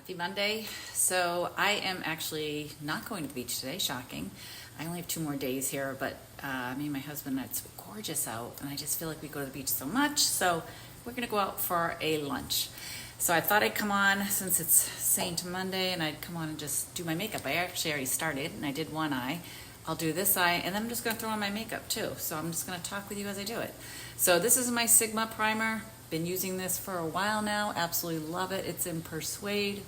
Happy Monday. So I am actually not going to the beach today, shocking. I only have 2 more days here, but me and my husband, it's gorgeous out, and I just feel like we go to the beach so much, so we're gonna go out for a lunch. So I thought I'd come on, since it's SEINT Monday, and I'd come on and just do my makeup. I actually already started, and I did one eye. I'll do this eye, and then I'm just gonna throw on my makeup too. So I'm just gonna talk with you as I do it. So this is my Sigma primer. Been using this for a while now, absolutely love it. It's in Persuade.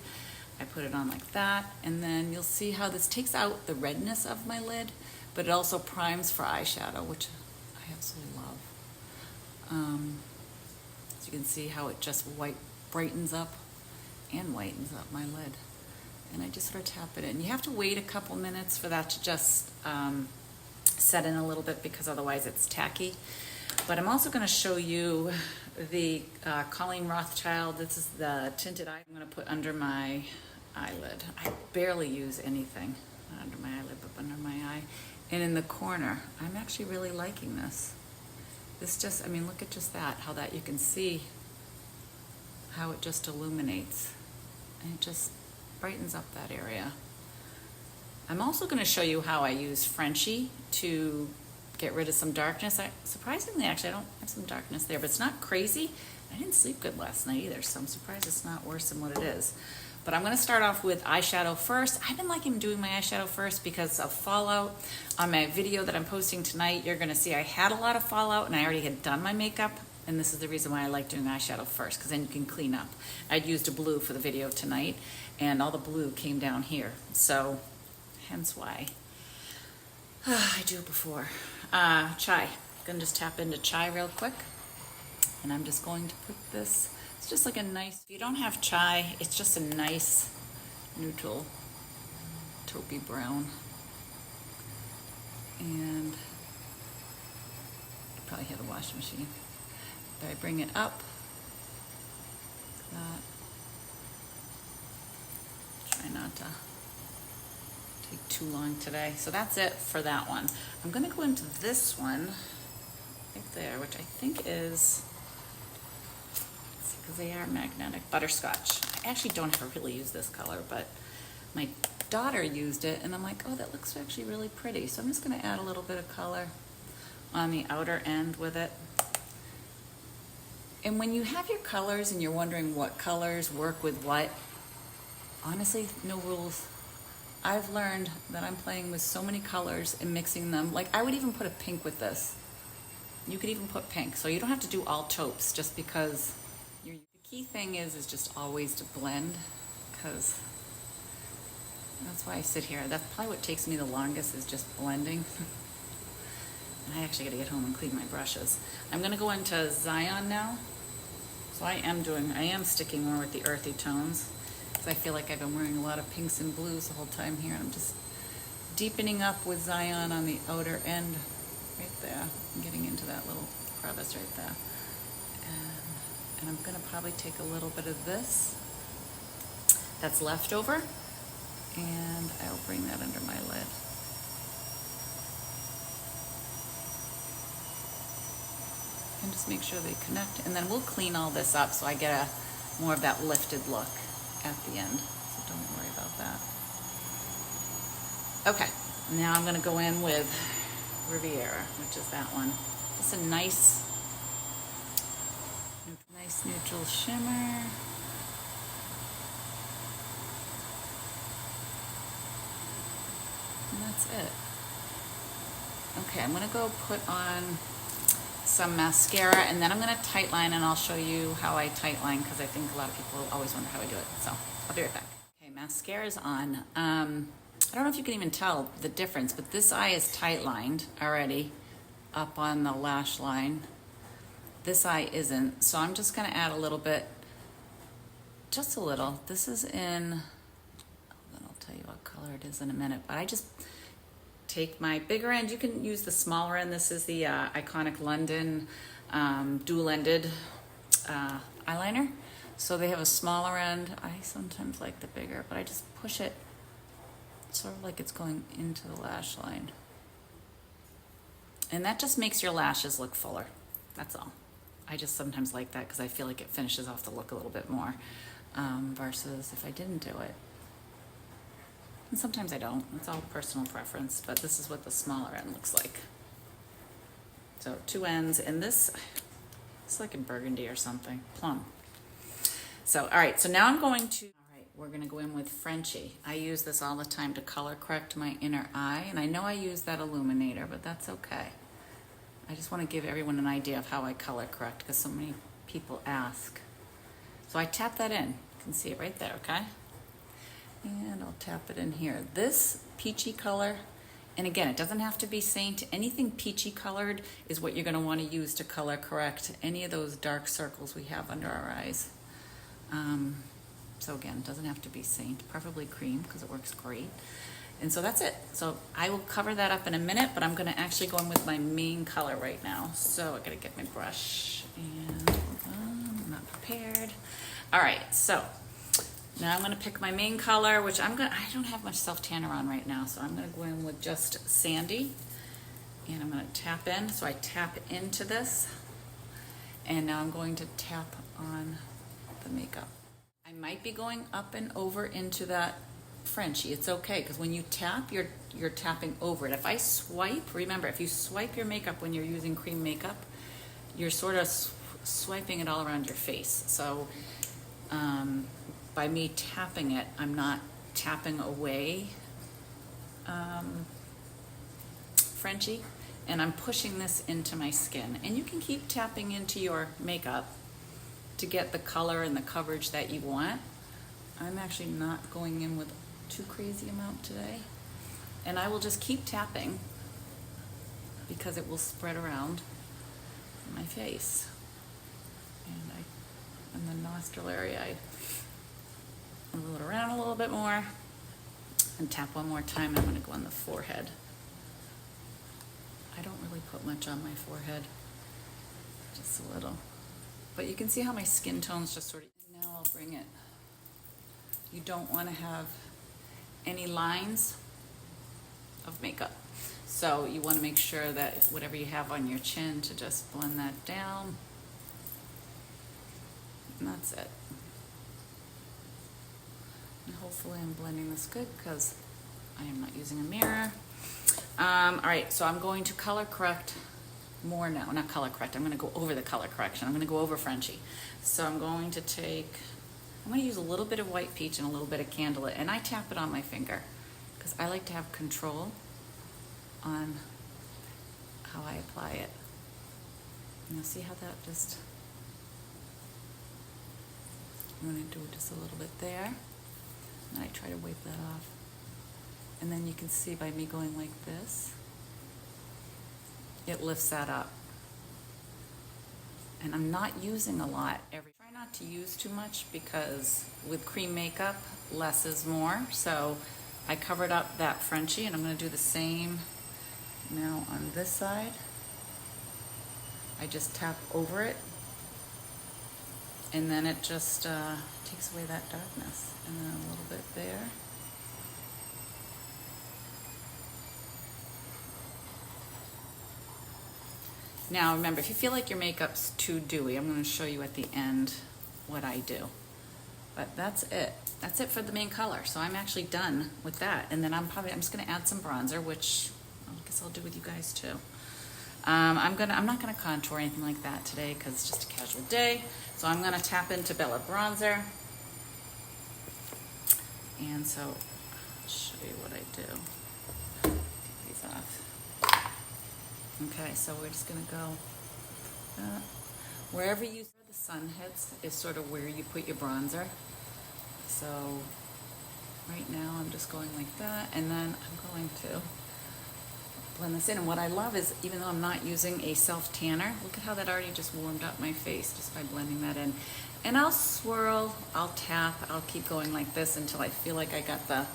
I put it on like that, and then you'll see how this takes out the redness of my lid, but it also primes for eyeshadow, which I absolutely love. So you can see how it just brightens up and whitens up my lid. And I just sort of tap it in. You have to wait a couple minutes for that to just set in a little bit, because otherwise it's tacky. But I'm also going to show you the Colleen Rothschild. This is the tinted eye I'm going to put under my eyelid. I barely use anything, not under my eyelid, but under my eye. And in the corner, I'm actually really liking this. This just, I mean, look at just that, how that you can see how it just illuminates. And it just brightens up that area. I'm also going to show you how I use FRENCHIE to get rid of some darkness. Surprisingly, actually, I don't have some darkness there, but it's not crazy. I didn't sleep good last night either, so I'm surprised it's not worse than what it is. But I'm going to start off with eyeshadow first. I've been liking doing my eyeshadow first because of fallout. On my video that I'm posting tonight, you're going to see I had a lot of fallout and I already had done my makeup, and this is the reason why I like doing eyeshadow first, because then you can clean up. I'd used a blue for the video tonight, and all the blue came down here, so hence why I do it before. Chai. I'm gonna just tap into chai real quick, and I'm just going to put this. It's just like a nice, if you don't have chai, it's just a nice neutral taupey brown. And I probably have a washing machine. But I bring it up, like that. Try not to take too long today. So that's it for that one. I'm going to go into this one right there, which I think is, because they are magnetic, butterscotch. I actually don't ever really use this color, but my daughter used it, and I'm like, oh, that looks actually really pretty. So I'm just going to add a little bit of color on the outer end with it. And when you have your colors and you're wondering what colors work with what, honestly, no rules. I've learned that I'm playing with so many colors and mixing them. Like, I would even put a pink with this. You could even put pink. So you don't have to do all taupes, just because the key thing is just always to blend, because that's why I sit here. That's probably what takes me the longest, is just blending. And I actually got to get home and clean my brushes. I'm going to go into Zion now. So I am sticking more with the earthy tones, because I feel like I've been wearing a lot of pinks and blues the whole time here, and I'm just deepening up with Zion on the outer end right there. I'm getting into that little crevice right there. And I'm going to probably take a little bit of this that's left over, and I'll bring that under my lid. And just make sure they connect, and then we'll clean all this up so I get a more of that lifted look at the end, so don't worry about that. Okay, now I'm going to go in with Riviera, which is that one. It's a nice neutral shimmer. And that's it. Okay, I'm going to go put on some mascara, and then I'm going to tightline, and I'll show you how I tightline, because I think a lot of people always wonder how I do it. So I'll be right back. Okay, mascara's on. I don't know if you can even tell the difference, but this eye is tightlined already up on the lash line. This eye isn't, so I'm just going to add a little bit, just a little. This is in, then I'll tell you what color it is in a minute, but I just take my bigger end. You can use the smaller end. This is the Iconic London dual-ended eyeliner. So they have a smaller end. I sometimes like the bigger, but I just push it sort of like it's going into the lash line. And that just makes your lashes look fuller. That's all. I just sometimes like that because I feel like it finishes off the look a little bit more. versus if I didn't do it. And sometimes I don't. It's all personal preference, but this is what the smaller end looks like. So 2 ends, and this, it's like in burgundy or something, plum. So, all right, so now I'm going to, all right, we're gonna go in with Frenchie. I use this all the time to color correct my inner eye, and I know I use that illuminator, but that's okay. I just wanna give everyone an idea of how I color correct, because so many people ask. So I tap that in. You can see it right there, okay? And I'll tap it in here. This peachy color, and again, it doesn't have to be Saint. Anything peachy colored is what you're gonna wanna use to color correct any of those dark circles we have under our eyes. So again, it doesn't have to be Saint, preferably cream because it works great. And so that's it. So I will cover that up in a minute, but I'm gonna actually go in with my main color right now. So I gotta get my brush and I'm not prepared. All right, so now I'm gonna pick my main color, which I don't have much self-tanner on right now, so I'm gonna go in with just Sandy. And I'm gonna tap in, so I tap into this. And now I'm going to tap on the makeup. I might be going up and over into that Frenchie. It's okay, because when you tap, you're tapping over it. If I swipe, remember, if you swipe your makeup when you're using cream makeup, you're sort of swiping it all around your face. So by me tapping it, I'm not tapping away Frenchie, and I'm pushing this into my skin. And you can keep tapping into your makeup to get the color and the coverage that you want. I'm actually not going in with too crazy amount today. And I will just keep tapping because it will spread around my face. And in the nostril area, I move it around a little bit more and tap one more time. I'm gonna go on the forehead. I don't really put much on my forehead, just a little. But you can see how my skin tone's just sort of, now I'll bring it. You don't want to have any lines of makeup. So you want to make sure that whatever you have on your chin to just blend that down. And that's it. And hopefully I'm blending this good because I am not using a mirror. All right, so I'm going to color correct more now, not color correct, I'm gonna go over the color correction. I'm gonna go over Frenchie. So I'm going to I'm gonna use a little bit of white peach and a little bit of candlelit, and I tap it on my finger because I like to have control on how I apply it. And you'll see how that just, I'm gonna do just a little bit there, and I try to wipe that off. And then you can see by me going like this, it lifts that up. And I'm not using a lot. Try not to use too much because with cream makeup, less is more. So I covered up that Frenchie, and I'm gonna do the same now on this side. I just tap over it, and then it just takes away that darkness. And then a little bit there. Now remember, if you feel like your makeup's too dewy, I'm going to show you at the end what I do. But that's it. That's it for the main color. So I'm actually done with that. And then I'm just going to add some bronzer, which I guess I'll do with you guys too. I'm not going to contour or anything like that today because it's just a casual day. So I'm going to tap into Bella Bronzer. And so I'll show you what I do. Take these off. Okay, so we're just gonna go wherever the sun hits is sort of where you put your bronzer. So right now I'm just going like that, and then I'm going to blend this in. And what I love is, even though I'm not using a self-tanner, look at how that already just warmed up my face just by blending that in. And I'll swirl, I'll tap, I'll keep going like this until I feel like I got the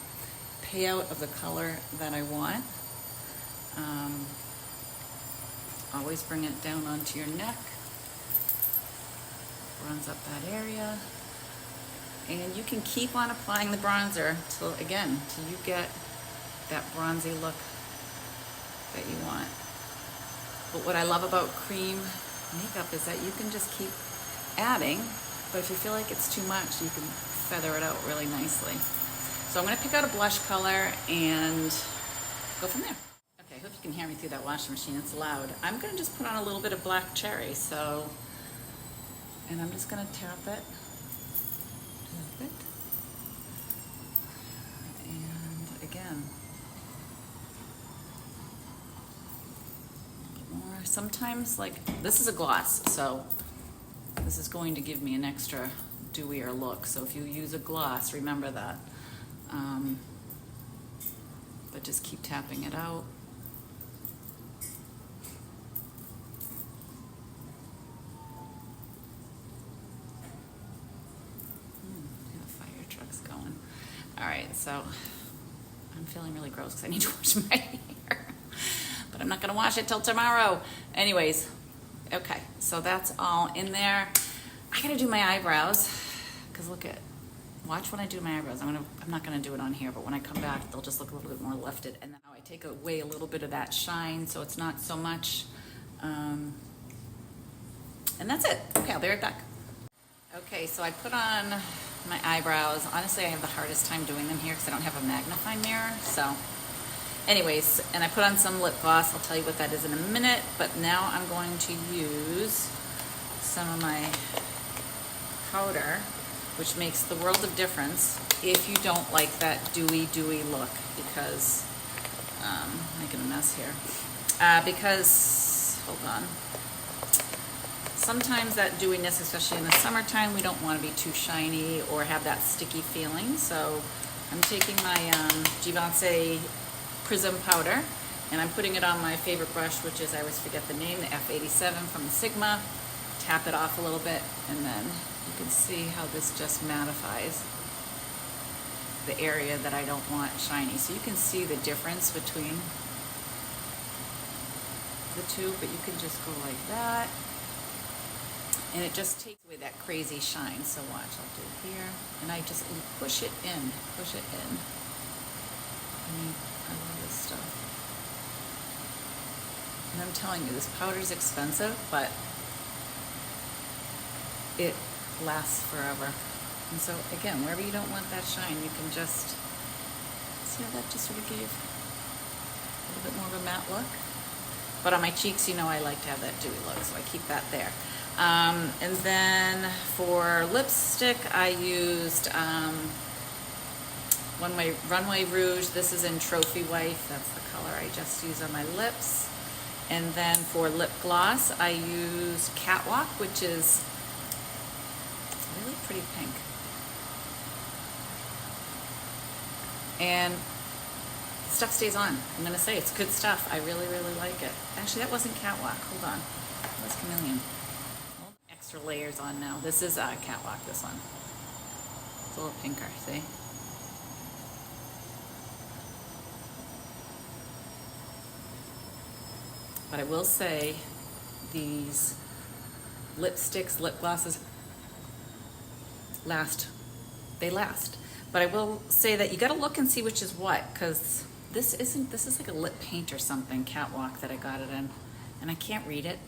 payout of the color that I want. Always bring it down onto your neck, bronze up that area, and you can keep on applying the bronzer till you get that bronzy look that you want. But what I love about cream makeup is that you can just keep adding, but if you feel like it's too much, you can feather it out really nicely. So I'm going to pick out a blush color and go from there. Okay, I hope you can hear me through that washing machine. It's loud. I'm going to just put on a little bit of black cherry. So, and I'm just going to tap it. And again, more. Sometimes, like, this is a gloss, so this is going to give me an extra dewier look. So if you use a gloss, remember that. But just keep tapping it out. The fire truck's going. All right, so I'm feeling really gross because I need to wash my hair. But I'm not gonna wash it till tomorrow. Anyways, okay, so that's all in there. I gotta do my eyebrows, because watch when I do my eyebrows. I'm not gonna do it on here, but when I come back, they'll just look a little bit more lifted. And then I take away a little bit of that shine, so it's not so much. And that's it. Okay, I'll be right back. Okay, so I put on my eyebrows. Honestly, I have the hardest time doing them here because I don't have a magnifying mirror. So anyways, and I put on some lip gloss. I'll tell you what that is in a minute. But now I'm going to use some of my powder, which makes the world of difference if you don't like that dewy look, because I'm making a mess here. Because, hold on, sometimes that dewiness, especially in the summertime, we don't want to be too shiny or have that sticky feeling. So I'm taking my Givenchy Prism powder, and I'm putting it on my favorite brush, which is, I always forget the name, the F87 from the Sigma. Tap it off a little bit, and then you can see how this just mattifies the area that I don't want shiny. So you can see the difference between the two, but you can just go like that. And it just takes away that crazy shine. So watch, I'll do it here. And I just push it in, push it in. I love this stuff. And I'm telling you, this powder's expensive, but it lasts forever. And so again, wherever you don't want that shine, you can just see how that just sort of gave a little bit more of a matte look. But on my cheeks, you know, I like to have that dewy look, so I keep that there. And then for lipstick, I used Runway Rouge. This is in Trophy Wife. That's the color I just used on my lips. And then for lip gloss, I used Catwalk, which is really pretty pink. And stuff stays on. I'm gonna say it's good stuff. I really like it. Actually, that wasn't Catwalk. Hold on. That was Chameleon. Extra layers on now. This is Catwalk, this one. It's a little pinker, see? But I will say these lipsticks, lip glosses last. They last. But I will say that you got to look and see which is what, because this is like a lip paint or something, Catwalk, that I got it in, and I can't read it.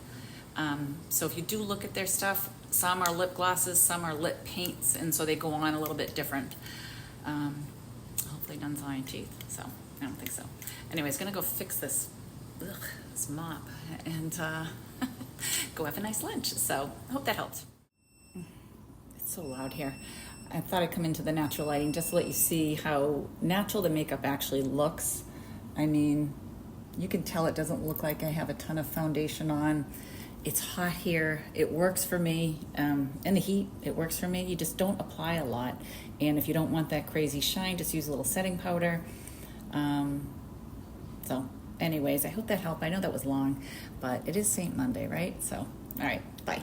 So if you do look at their stuff, some are lip glosses, some are lip paints, and so they go on a little bit different. Hopefully none's on my teeth, so I don't think so. Anyways, gonna go fix this mop and go have a nice lunch. So I hope that helped. It's so loud here. I thought I'd come into the natural lighting just to let you see how natural the makeup actually looks. I mean, you can tell it doesn't look like I have a ton of foundation on. It's hot here. It works for me. In the heat, it works for me. You just don't apply a lot. And if you don't want that crazy shine, just use a little setting powder. So anyways, I hope that helped. I know that was long, but it is Saint Monday, right? So, all right, bye.